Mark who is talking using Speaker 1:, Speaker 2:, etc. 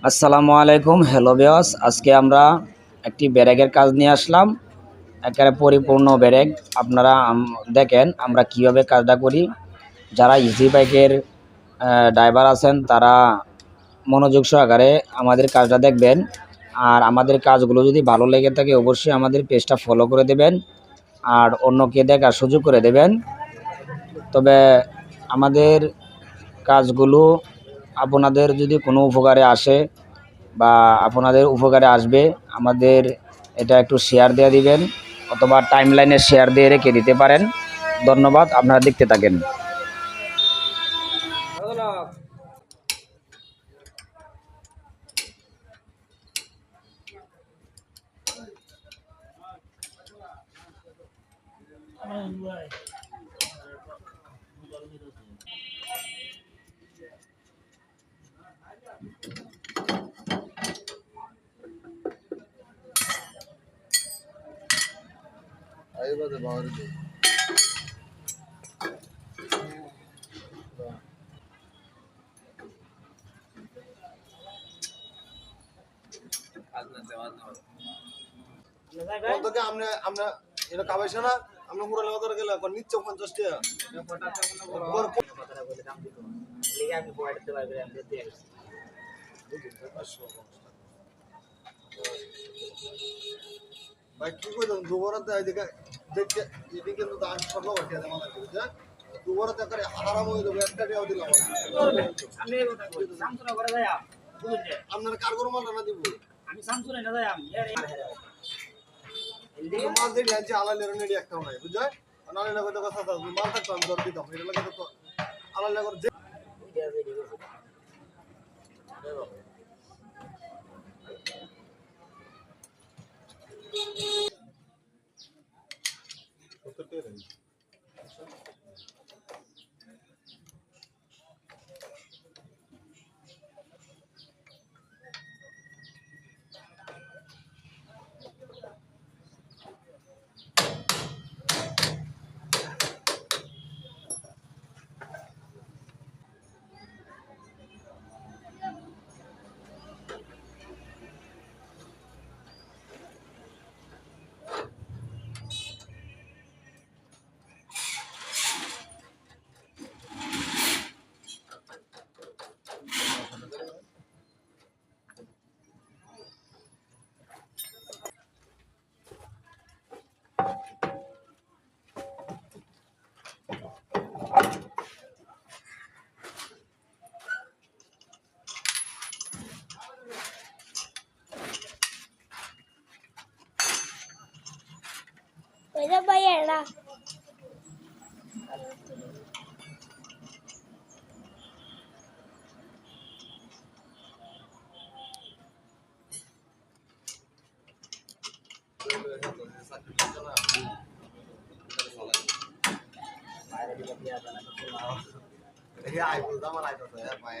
Speaker 1: আসসালামু আলাইকুম, hello viewers. আজকে আমরা একটি ব্যারেগের কাজ নিয়ে আসলাম, একেবারে পরিপূর্ণ ব্যারেগ। আপনারা দেখেন আমরা কিভাবে কাজটা করি। যারা ইজি বাইকের ড্রাইভার আছেন তারা মনোযোগ সহকারে আমাদের কাজটা দেখবেন। আর আমাদের কাজগুলো যদি ভালো লেগে থাকে অবশ্যই আমাদের পেজটা ফলো করে দেবেন আর অন্যকে দেখার সুযোগ করে দেবেন। তবে আমাদের কাজগুলো আপনাদের যদি কোনো উপকারে আসে বা আপনাদের উপকারে আসবে, আমাদের এটা একটু শেয়ার দিয়ে দিবেন অথবা টাইমলাইনে শেয়ার দিয়ে রেখে দিতে পারেন। ধন্যবাদ, আপনারা দেখতে থাকেন।
Speaker 2: আমরা এটা কাবাইছে না আমরা পুরো লেগে গেলে এখন নিচ্ছে 50 টাকা আমি পড়াইতে পারবে আমি দিতে ভাই কি কইতাম দুবারাতে এদিকে দেখতে এদিকে কিন্তু দান সরলো করতে জানা না বুঝছ দুবারাতে করে হারাম হয়ে যাবে একটা টাকাও দিলাম আমি সামসুরা করে যাই বুঝুন যে আপনার কারগর মাল না দিব আমি সামসুরা না যাই আমি এদিকে মাল দিই লাঞ্চে আলালের নেডি একটাও নাই বুঝছ আলালে লাগো তো কথা মাল থাকতো আমি দর দিতাম এটা লাগে তো আলালে লাগো যে
Speaker 3: Pwede ba yan na?
Speaker 2: এই আইফোন জামার আইফোন ভাই